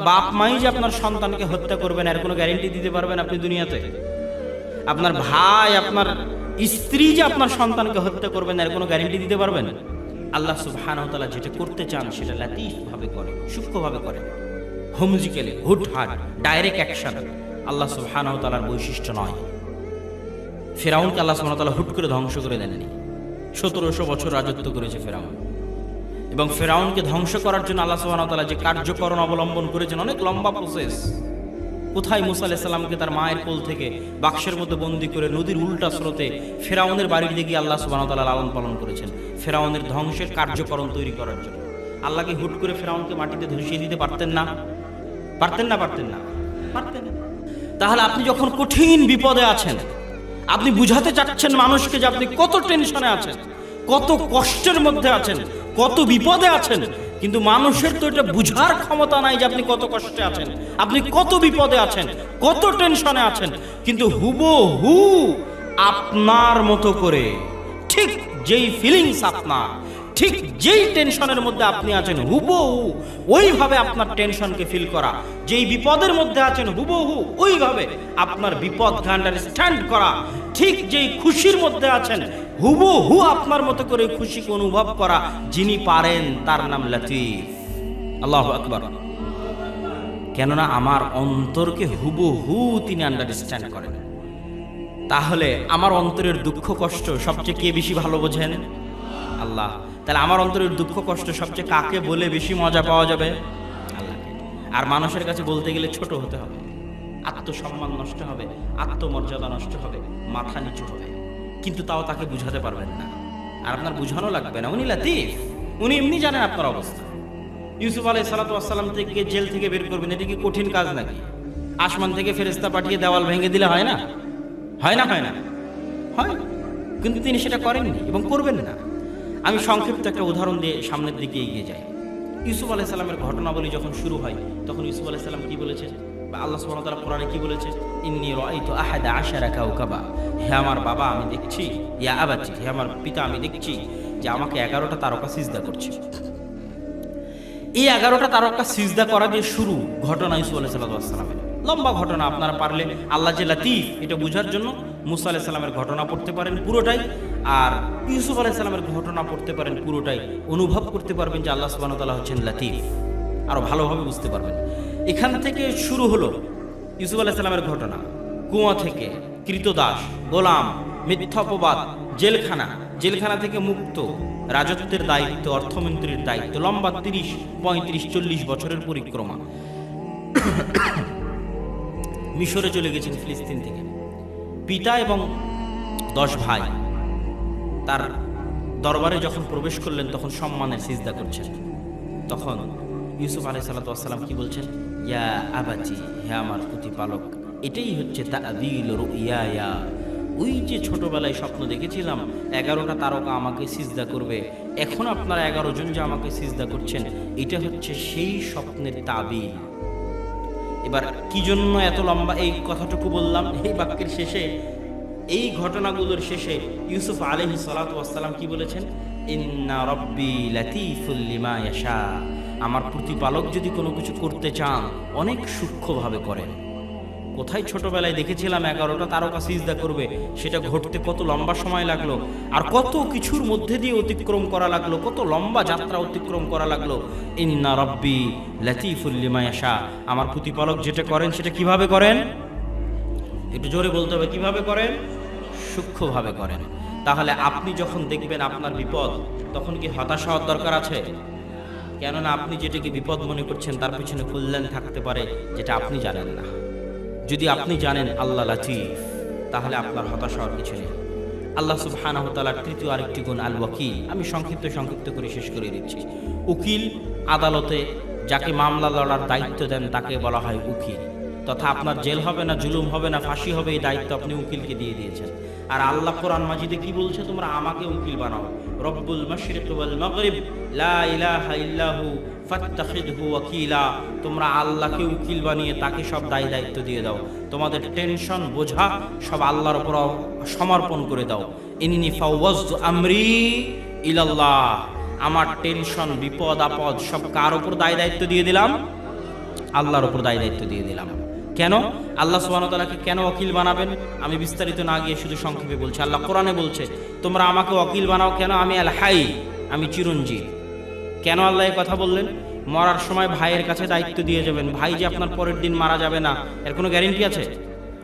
বাপ মাই যে আপনার সন্তানকে হত্যা করবেন এর কোনো গ্যারেন্টি দিতে পারবেন আপনি দুনিয়াতে? আপনার ভাই, আপনার স্ত্রী যে আপনার সন্তানকে হত্যা করবেন এর কোনো গ্যারেন্টি দিতে পারবেন? আল্লাহ সুবহানাহু ওয়া তাআলা যেটা করতে চান সেটা লাতীফ ভাবে করেন, সূক্ষ্মভাবে করেন, হোমজিক্যালি, হুটহাট, ডাইরেক্ট অ্যাকশন। আল্লাহ সুবহানাহু ওয়া তাআলার বৈশিষ্ট্য নয়। ফিরআউনকে আল্লাহ সুবহানাহু ওয়া তাআলা হুট করে ধ্বংস করে দেননি। 1700 বছর রাজত্ব করেছে ফিরআউন, এবং ফিরআউনকে ধ্বংস করার জন্য আল্লাহ সুবহানাহু ওয়া তাআলা যে কার্যকরণ অবলম্বন করেছেন অনেক লম্বা প্রসেস। কোথায় মুসা আলাইহিস সালামকে তার মায়ের কোল থেকে বাক্সের মধ্যে বন্দী করে নদীর উল্টা স্রোতে ফিরআউনের বাড়ির দিকে আল্লাহ সুবহানাহু ওয়া তাআলা লালন পালন করেছেন ফিরআউনের ধ্বংসের কার্যকরণ তৈরি করার জন্য। আল্লাহকে হুট করে ফিরআউনকে মাটিতে ধসিয়ে দিতে পারতেন না? পারতেন না? পারতেন না? পারতেন। তাহলে আপনি যখন কঠিন বিপদে আছেন, আপনি বুঝাতে চাচ্ছেন মানুষকে যে আপনি কত টেনশনে আছেন, কত কষ্টের মধ্যে আছেন, কত বিপদে আছেন, কিন্তু মানুষের তো এটা বুঝার ক্ষমতা নাই যে আপনি কত কষ্টে আছেন, আপনি কত বিপদে আছেন, কত টেনশনে আছেন। কিন্তু হুবহু আপনার মতো করে, ঠিক যেই ফিলিংস আপনার, ঠিক যেই টেনশনের মধ্যে আপনি আছেন হুবহু ওইভাবে আপনার টেনশনকে ফিল করা, যেই বিপদের মধ্যে আছেন হুবহু ওইভাবে আপনার বিপদকে আন্ডারস্ট্যান্ড করা, ঠিক যেই খুশির মধ্যে আছেন হুবহু আপনার মতো করে খুশিকে অনুভব করা, যিনি পারেন তার নাম লতীফ। আল্লাহু আকবার। কেননা আমার অন্তরকে হুবহু তিনি আন্ডারস্ট্যান্ড করেন। তাহলে আমার অন্তরের দুঃখ কষ্ট সবচেয়ে কে বেশি ভালো বোঝেন? আল্লাহ। তাহলে আমার অন্তরের দুঃখ কষ্ট সবচেয়ে কাকে বলে বেশি মজা পাওয়া যাবে? আল্লাহকে। আর মানুষের কাছে বলতে গেলে ছোট হতে হবে, আত্মসম্মান নষ্ট হবে, আত্মমর্যাদা নষ্ট হবে, মাথা নিচু হবে, কিন্তু তাও তাকে বুঝাতে পারবেন না। আর আপনার বুঝানো লাগবে না, উনি লতীফ, উনি এমনি জানেন আপনার অবস্থা। ইউসুফ আলাইহিস সালাতু ওয়াস সালাম থেকে জেল থেকে বের করবেন, এটা কি কঠিন কাজ নাকি? আসমান থেকে ফেরেশতা পাঠিয়ে দেওয়াল ভেঙে দিলে হয় না? হয় না? হয় না? হয়। কিন্তু তিনি সেটা করেননি এবং করবেন না। আমি সংক্ষিপ্ত একটা উদাহরণ দিয়ে সামনের দিকে এগিয়ে যাই। ইউসুফ আলাইহিস সালামের ঘটনাবলী যখন শুরু হয় তখন ইউসুফ আলাইহিস সালাম কি বলেছে, বা আল্লাহ সুবহানাহু ওয়া তাআলা কোরআনে কি বলেছে? ইন্নী রাআইতু আহাদা আশারা কাওকাবা, হে আমার বাবা আমি দেখছি, ইয়া আবাতি, হে আমার পিতা আমি দেখছি যে আমাকে 11টা তারকা সিজদা করছে। এই 11টা তারকা সিজদা করা দিয়ে শুরু ঘটনা ইউসুফ আলাইহিস সালামের। লম্বা ঘটনা, আপনারা পারলে আল্লাহ যে লতীফ এটা বোঝার জন্য মুসা আলাইহিস সালামের ঘটনা পড়তে পারেন পুরোটাই, আর ইউসুফ আলাইহিস সালামের ঘটনা পড়তে পারেন পুরোটাই, অনুভব করতে পারবেন যে আল্লাহ সুবহানাহু ওয়া তাআলা হচ্ছেন লতীফ, আরো ভালোভাবে বুঝতে পারবেন। এখান থেকে শুরু হলো ইউসুফ আলাইহিস সালামের ঘটনা। কুয়া থেকে কৃতদাস, গোলাম, মিথ্যা অপবাদ, জেলখানা থেকে মুক্ত, রাজত্বের দায়িত্ব, অর্থমন্ত্রীর দায়িত্ব, লম্বা 30, 35, 40 বছরের পরিক্রমা। মিশরে চলে গেছেন ফিলিস্তিন থেকে। পিতা এবং 10 ভাই তার দরবারে যখন প্রবেশ করলেন তখন সম্মানের সিজদা করছেন। তখন ইউসুফ আলাইহিস সালাতু ওয়াস সালাম কি বলছেন? ইয়া আবাতি, হে আমার প্রতিপালক, এটাই হচ্ছে তা'বীল রুইয়া, ওই যে ছোটবেলায় স্বপ্ন দেখেছিলাম 11টা তারকা আমাকে সিজদা করবে, এখন আপনারা 11 জন যে আমাকে সিজদা করছেন, এটা হচ্ছে সেই স্বপ্নের তাবিল। এবার কি জন্য এত লম্বা এই কথাটুকু বললাম? এই বাক্যের শেষে, এই ঘটনাগুলোর শেষে ইউসুফ আলাইহিস সালাতু ওয়াস সালাম কি বলেছেন? ইন্না রাব্বি লাতীফুল লিমা ইয়াশা, আমার প্রতিপালক যদি কোনো কিছু করতে চান অনেক সূক্ষ্মভাবে করেন। কোথায় ছোটবেলায় দেখেছিলাম 11টা তারকা সিজদা করবে, সেটা ঘটতে কত লম্বা সময় লাগলো, আর কত কিছুর মধ্যে দিয়ে অতিক্রম করা লাগলো, কত লম্বা যাত্রা অতিক্রম করা লাগলো। ইন্না রাব্বি লাতীফুল লিমা ইয়াশা, আমার প্রতিপালক যেটা করেন সেটা কিভাবে করেন? একটু জোরে বলতে হবে, কিভাবে করেন? সূক্ষ্মভাবে করেন। তাহলে আপনি যখন দেখবেন আপনার বিপদ, তখন কি হতাশ হওয়ার দরকার আছে? কেননা আপনি যেটাকে বিপদ মনে করছেন তার পিছনে কল্যাণ থাকতে পারে যেটা আপনি জানেন না। যদি আপনি জানেন আল্লাহ লতীফ, তাহলে আপনার হতাশ হওয়ার কিছু নেই। আল্লাহ সুবহানাহু ওয়া তাআলার তৃতীয় আরেকটি গুণ আল ওয়াকিল। আমি সংক্ষিপ্ত করে শেষ করে দিচ্ছি। উকিল, আদালতে যাকে মামলা লড়ার দায়িত্ব দেন তাকে বলা হয় উকিল, তথা আপনার জেল হবে না, জুলুম হবে না, ফাঁসি হবে, এই দায়িত্ব আপনি উকিলকে দিয়ে দিয়েছেন। আর আল্লাহ কোরআন মাজিদে কি বলছে? তোমরা আমাকে উকিল বানাও। রব্বুল মাশরিক ওয়াল মাগরিব লা ইলাহা ইল্লাহু ফাত্তাখিযহু ওয়াকিলা, তোমরা আল্লাহকে উকিল বানিয়ে তাকে সব দায়িত্ব দিয়ে দাও। তোমাদের টেনশন বোঝা সব আল্লাহর উপর সমর্পণ করে দাও। ইন্নী ফাওয়াজতু আমরি ইলাল্লাহ, আমার টেনশন, বিপদ আপদ সব কার উপর দায়িত্ব দিয়ে দিলাম? আল্লাহর উপর দায় দায়িত্ব দিয়ে দিলাম। কেন? আল্লাহ সুবহানাহু ওয়া তাআলাকে কেন ওয়াকিল বানাবেন? আমি বিস্তারিত না গিয়ে শুধু সংক্ষেপে বলছি। আল্লাহ কোরআনে বলছে, তোমরা আমাকে ওয়াকিল বানাও কেন? আমি আল হাই, আমি চিরঞ্জীব। কেন আল্লাহ এই কথা বললেন? মরার সময় ভাইয়ের কাছে দায়িত্ব দিয়ে যাবেন। ভাই যে আপনার পরের দিন মারা যাবে না, এর কোনো গ্যারেন্টি আছে?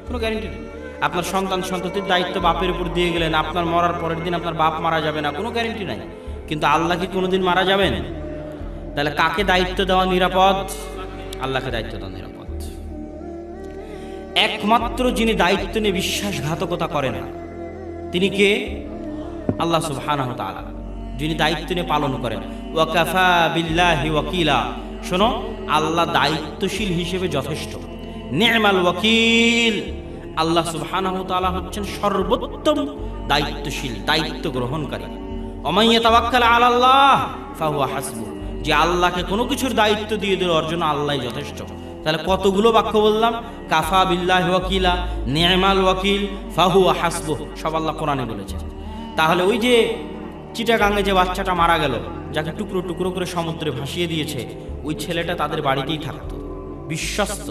কোনো গ্যারেন্টি নেই। আপনার সন্তান সন্ততির দায়িত্ব বাপের উপর দিয়ে গেলেন, আপনার মরার পরের দিন আপনার বাপ মারা যাবে না, কোনো গ্যারেন্টি নাই। কিন্তু আল্লাহ কি কোনোদিন মারা যাবেন? তাহলে কাকে দায়িত্ব দেওয়া নিরাপদ? আল্লাহকে দায়িত্ব দেওয়া নিরাপদ। একমাত্র যিনি দায়িত্ব নিয়ে বিশ্বাসঘাতকতা করেন না, তিনি কে? আল্লাহ সুবহানাহু ওয়া তাআলা, যিনি দায়িত্ব নিয়ে পালন করেন। ওয়া কাফা বিল্লাহি ওয়াকিলা। শোনো, আল্লাহ দায়িত্বশীল হিসেবে যথেষ্ট। নি'মাল ওয়াকিল। আল্লাহ সুবহানাহু ওয়া তাআলা হচ্ছেন সর্বোত্তম দায়িত্বশীল, দায়িত্ব গ্রহণকারী। ওমান ইয়াতাওয়াক্কাল আলাল্লাহ ফাহুয়া হাসবুহ। যে আল্লাহকে কোনো কিছুর দায়িত্ব দিয়ে দিল, ওর জন্য আল্লাহই যথেষ্ট। তাহলে কতগুলো বাক্য বললাম? কাফা বিল্লাহি ওয়াকিলা, নি'মাল ওয়াকিল, ফাহুয়া হাসবুহ, সব আল্লাহ কোরআনে বলেছেন। তাহলে ওই যে চিটাগাঙ্গে যে বাচ্চাটা মারা গেল, যাকে টুকরো টুকরো করে সমুদ্রে ভাসিয়ে দিয়েছে, ওই ছেলেটা তাদের বাড়িতেই থাকতো, বিশ্বস্ত,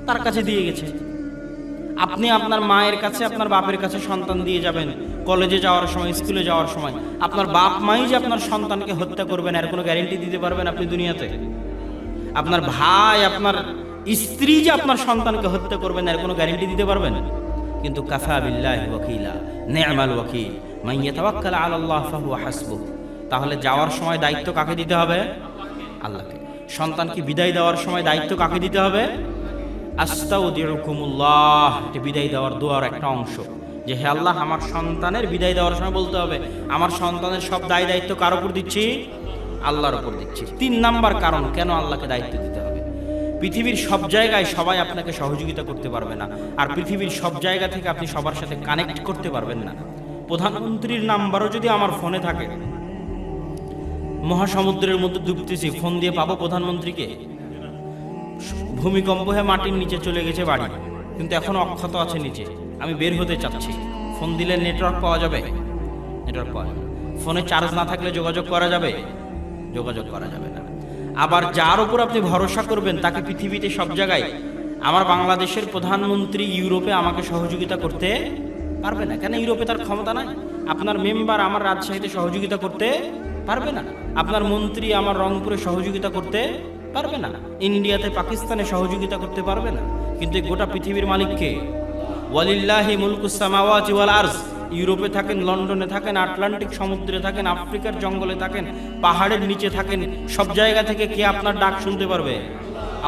তার কাছে দিয়ে গেছে। আপনি আপনার মায়ের কাছে, আপনার বাপের কাছে সন্তান দিয়ে যাবেন, কলেজে যাওয়ার সময়, স্কুলে যাওয়ার সময় আপনার বাপ মাই যে আপনার সন্তানকে হত্যা করবেন, এর কোনো গ্যারেন্টি দিতে পারবেন আপনি দুনিয়াতে? আপনার ভাই, আপনার স্ত্রী যে আপনার সন্তানকে হত্যা করবেন, এর কোনো গ্যারেন্টি দিতে পারবেন? কিন্তু কাফা বিল্লাহি ওয়াকিলা, নি'মাল ওয়াকিল, মান ইয়াতাওয়াক্কাল আলাল্লাহ ফাহুয়া হাসবুহ। তাহলে যাওয়ার সময় দায়িত্ব কাকে দিতে হবে? আল্লাহকে। সন্তানকে বিদায় দেওয়ার সময় দায়িত্ব কাকে দিতে হবে? আস্তাউদিউকুমুল্লাহ, এটা বিদায় দেওয়ার দোয়ার একটা অংশ। যে হে আল্লাহ, আমার সন্তানের বিদায় দেওয়ার সময় বলতে হবে, আমার সন্তানের সব দায় দায়িত্ব কার উপর দিচ্ছি? আল্লাহর উপর দিচ্ছি। 3 নাম্বার কারণ কেন আল্লাহকে দায়িত্ব দিতে হবে। পৃথিবীর সব জায়গায় সবাই আপনাকে সহযোগিতা করতে পারবে না, আর পৃথিবীর সব জায়গা থেকে আপনি সবার সাথে কানেক্ট করতে পারবেন না। প্রধানমন্ত্রীর নাম্বারও যদি আমার ফোনে থাকে, মহাসমুদ্রের মধ্যে ডুবতেছি, ফোন দিয়ে পাবো প্রধানমন্ত্রীকে? ভূমিকম্প হয়ে মাটির নিচে চলে গেছে বাড়ি, কিন্তু এখন অক্ষত আছে নিচে, আমি বের হতে চাচ্ছি, ফোন দিলে নেটওয়ার্ক পাওয়া যাবে? নেটওয়ার্ক পাওয়া যাবে। ফোনে চার্জ না থাকলে যোগাযোগ করা যাবে? যোগাযোগ করা যাবে না। আবার যার উপর আপনি ভরসা করবেন, তাকে পৃথিবীতে সব জায়গায়, আমার বাংলাদেশের প্রধানমন্ত্রী ইউরোপে আমাকে সহযোগিতা করতে পারবে না। কেন? ইউরোপে তার ক্ষমতা নাই। আপনার মেম্বার আমার রাজশাহীতে সহযোগিতা করতে পারবে না। আপনার মন্ত্রী আমার রংপুরে সহযোগিতা করতে পারবে না। ইন্ডিয়াতে, পাকিস্তানে সহযোগিতা করতে পারবে না। কিন্তু এই গোটা পৃথিবীর মালিককে। ওয়ালিল্লাহি মুলকুস সামাওয়াতি ওয়াল আরজ। ইউরোপে থাকেন, লন্ডনে থাকেন, আটলান্টিক সমুদ্রে থাকেন, আফ্রিকার জঙ্গলে থাকেন, পাহাড়ের নিচে থাকেন, সব জায়গা থেকে কে আপনার ডাক শুনতে পারবে?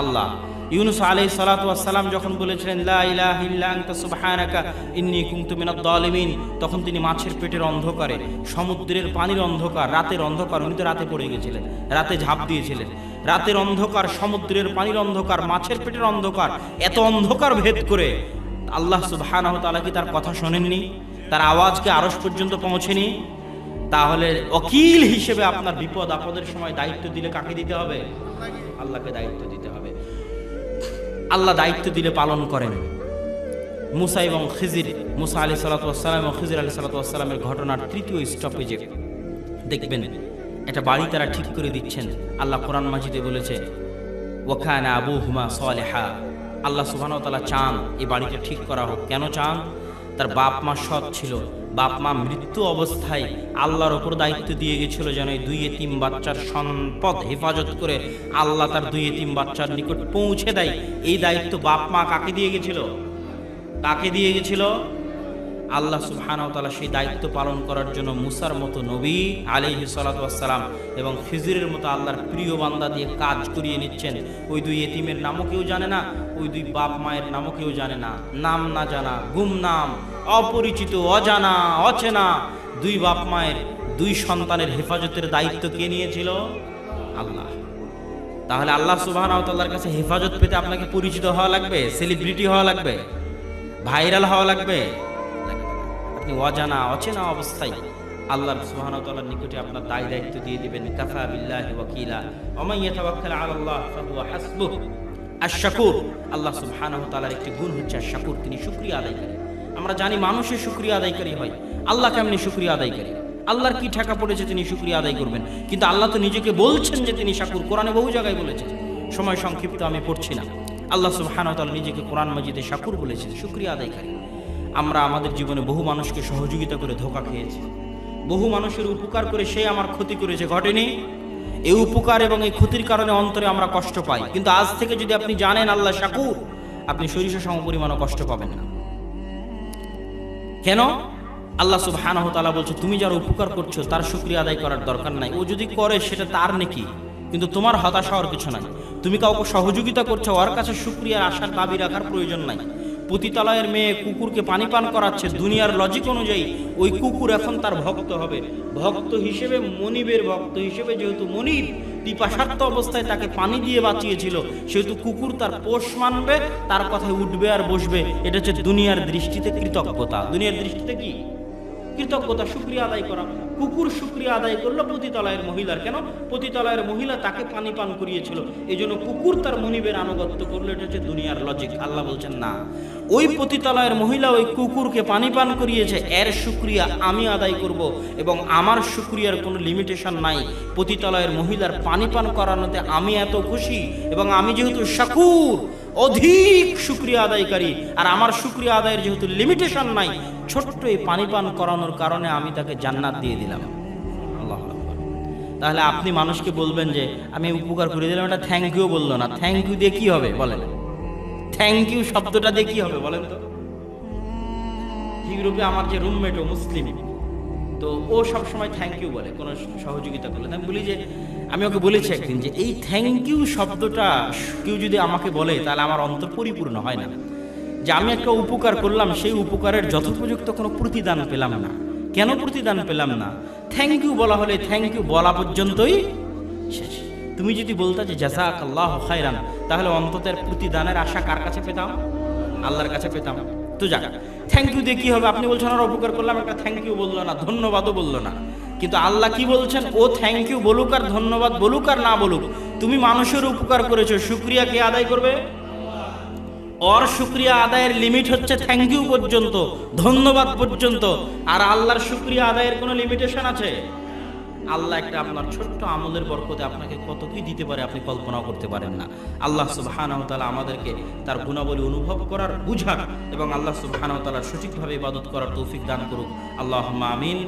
আল্লাহ। ইউনূস আলাইহিস সালাতু ওয়াস সালাম যখন বলেছিলেন লা ইলাহা ইল্লা আনতা সুবহানাকা ইন্নী কুনতু মিনাদ যালিমিন, তখন তিনি মাছের পেটের অন্ধকারে, সমুদ্রের পানির অন্ধকার, রাতের অন্ধকার, উনি তো রাতে পড়ে গেছিলেন, রাতে ঝাঁপ দিয়েছিলেন, রাতের অন্ধকার, সমুদ্রের পানির অন্ধকার, মাছের পেটের অন্ধকার, এত অন্ধকার ভেদ করে আল্লাহ সুবহানাহু ওয়া তাআলা কি তার কথা শোনেননি? তার আওয়াজকে আরশ পর্যন্ত পৌঁছেনি? তাহলে ওয়াকিল হিসেবে আপনার বিপদ আপদের সময় দায়িত্ব দিলে কাকে দিতে হবে? আল্লাহকে দায়িত্ব দিতে হবে। আল্লাহ দায়িত্ব দিলে পালন করেন। মুসা এবং খিজির, মুসা আলাইহিস সালাতু ওয়াস সালাম এবং খিজির আলাইহিস সালাতু ওয়াস সালামের ঘটনার 3য় স্টপেজে দেখবেন একটা বাড়ি তারা ঠিক করে দিচ্ছেন। আল্লাহ কোরআন মাজিদে বলেছে ওয়া কানা আবুহুমা সালিহা। আল্লাহ সুবহানাহু ওয়া তাআলা চান এই বাড়িটা ঠিক করা হোক। কেন চান? তার বাপ মা সৎ ছিল, বাপ মা মৃত্যু অবস্থায় আল্লাহর ওপর দায়িত্ব দিয়ে গেছিল যেন এই 2 এতিম বাচ্চার সম্পদ হেফাজত করে আল্লাহ তার 2 এতিম বাচ্চার নিকট পৌঁছে দেয়। এই দায়িত্ব বাপ মা কাকে দিয়ে গেছিল? কাকে দিয়ে গেছিল? আল্লাহ সুবহানাহু ওয়া তাআলা সেই দায়িত্ব পালন করার জন্য মুসার মতো নবী আলাইহিস সালাতু ওয়াস সালাম এবং খিজিরের মতো আল্লাহর প্রিয় বান্দা দিয়ে কাজ করিয়ে নিচ্ছেন। ওই 2 এতিমের নামও কেউ জানে না, ওই 2 বাপ মায়ের নামও কেউ জানে না। নাম না জানা, গুমনাম, অপরিচিত, অজানা, অচেনা 2 বাপ মায়ের 2 সন্তানের হেফাজতের দায়িত্ব কে নিয়েছিল? আল্লাহ। তাহলে আল্লাহ সুবহানাহু ওয়া তাআলার কাছে হেফাজত পেতে আপনাকে পরিচিত হওয়া লাগবে, সেলিব্রিটি হওয়া লাগবে, ভাইরাল হওয়া লাগবে? আপনি অজানা, অচেনা অবস্থায় আল্লাহ সুবহানাহু ওয়া তাআলার নিকটে আপনার দায় দায়িত্ব দিয়ে দিবেন। কাফা বিল্লাহি ওয়াকিলা ওয়া মান ইয়াতাওয়াক্কাল আলাল্লাহ ফাহুয়া হাসবুহ। আশ-শাকুর। আল্লাহ সুবহানাহু ওয়া তাআলার একটি গুণ হচ্ছে আশ-শাকুর, তিনি শুকরিয়া আদায়কারী। আমরা জানি মানুষের শুকরিয়া আদায়কারী হয়, আল্লাহ কেমনি শুকরিয়া আদায়কারী? আল্লাহর কি ঠেকা পড়েছে তিনি শুকরিয়া আদায় করবেন? কিন্তু আল্লাহ তো নিজেকে বলছেন যে তিনি শাকুর, কোরআনে বহু জায়গায় বলেছেন। সময় সংক্ষিপ্ত, আমি পড়ছি না। আল্লাহ সুবহানাহু ওয়া তাআলা নিজেকে কোরআন মাজিদে শাকুর বলেছেন, শুকরিয়া আদায়কারী। আমরা আমাদের জীবনে বহু মানুষকে সহযোগিতা করে ধোঁকা খেয়েছি, বহু মানুষের উপকার করে সে আমার ক্ষতি করেছে, ঘটেনি? এই উপকার এবং এই ক্ষতির কারণে অন্তরে আমরা কষ্ট পাই, কিন্তু আজ থেকে যদি আপনি জানেন আল্লাহ শাকুর, আপনি সরিষা সমপরিমাণও কষ্ট পাবেন না। কেন? আল্লাহ সুবহানাহু ওয়া তাআলা বলছে, তুমি যারা উপকার করছো তার শুকরিয়া আদায় করার দরকার নাই। ও যদি করে সেটা তার নেকি, কিন্তু তোমার হতাশা হওয়ার কিছু নাই। তুমি কাউকে সহযোগিতা করছো, ওর কাছে শুকরিয়ার আশার দাবি রাখার প্রয়োজন নাই। পতিতালয়ের মেয়ে কুকুরকে পানি পান করাচ্ছে, দুনিয়ার লজিক অনুযায়ী ওই কুকুর এখন তার ভক্ত হবে। ভক্ত হিসেবে, মনিবের ভক্ত হিসেবে, যেহেতু মনিব পিপাসার্ত অবস্থায় তাকে পানি দিয়ে বাঁচিয়েছিল, সেহেতু কুকুর তার পোষ মানবে, তার কথায় উঠবে আর বসবে। এটা হচ্ছে দুনিয়ার দৃষ্টিতে কৃতজ্ঞতা। দুনিয়ার দৃষ্টিতে কি কৃতজ্ঞতা? শুকরিয়া আদায় করা। কুকুর শুকরিয়া আদায় করলো পতিতালয়ের মহিলার। কেন? পতিতালয়ের মহিলা তাকে পানি পান করিয়েছিল, এই জন্য কুকুর তার মনিবের আনুগত্য করলো। এটা হচ্ছে দুনিয়ার লজিক। আল্লাহ বলছেন না, ওই পতিতালয়ের মহিলা ওই কুকুরকে পানি পান করিয়েছে, এর শুকরিয়া আমি আদায় করব, এবং আমার শুকরিয়ার কোনো লিমিটেশন নাই। পতিতালয়ের মহিলার পানি পান করানোতে আমি এত খুশি, এবং আমি যেহেতু শাকুর, অধিক শুকরিয়া আদায়কারী, আর আমার শুকরিয়া আদায়ের যেহেতু লিমিটেশন নাই, ছোট্ট এই পানি পান করানোর কারণে আমি তাকে জান্নাত দিয়ে দিলাম। আল্লাহু আকবার। তাহলে আপনি মানুষকে বলবেন যে আমি উপকার করে দিলাম, এটা থ্যাংক ইউ বললো না। থ্যাংক ইউ দিয়ে কি হবে বলেন? থ্যাংক ইউ শব্দটা দিয়ে কি হবে বলেন তো? ইউরোপে আমার যে রুমমেট, ও মুসলিম, তো ও সবসময় থ্যাংক ইউ বলে কোনো সহযোগিতা করলে। আমি বলি যে, আমি ওকে বলেছি একদিন যে এই থ্যাংক ইউ শব্দটা কেউ যদি আমাকে বলে তাহলে আমার অন্তর পরিপূর্ণ হয় না। যে আমি একটা উপকার করলাম, সেই উপকারের যথোপযুক্ত কোনো প্রতিদান পেলাম না। কেন প্রতিদান পেলাম না? থ্যাংক ইউ বলা হলে থ্যাংক ইউ বলা পর্যন্তই শেষ। তুমি যদি বলতা যে জাযাকাল্লাহু খায়রান, তাহলে অন্তত এর প্রতিদানের আশা কার কাছে পেতাম? আল্লাহর কাছে পেতাম। তো যাক, থ্যাংক ইউ দিয়ে কি হবে? আপনি বলছেন আর উপকার করলাম, একটা থ্যাংক ইউ বললো না, ধন্যবাদও বললো না। কিন্তু আল্লাহ কি বলছেন? ও থ্যাংক ইউ বলুক আর ধন্যবাদ বলুক আর না বলুক, তুমি মানুষের উপকার করেছো, শুকরিয়া কে আদায় করবে? ওর শুকরিয়া আদায়ের লিমিট হচ্ছে থ্যাংক ইউ পর্যন্ত, ধন্যবাদ পর্যন্ত। আর আল্লাহর শুকরিয়া আদায়ের কোনো লিমিটেশন আছে? আল্লাহ একটা আপনার ছোট্ট আমলের বরকতে আপনাকে কত কি দিতে পারে আপনি কল্পনাও করতে পারেন না। আল্লাহ সুবহানাহু ওয়া তাআলা আমাদেরকে তার গুণাবলী অনুভব করার, বুঝার, এবং আল্লাহ সুবহানাহু ওয়া তাআলার সঠিকভাবে ইবাদত করার তৌফিক দান করুক। আল্লাহুম্মা আমিন।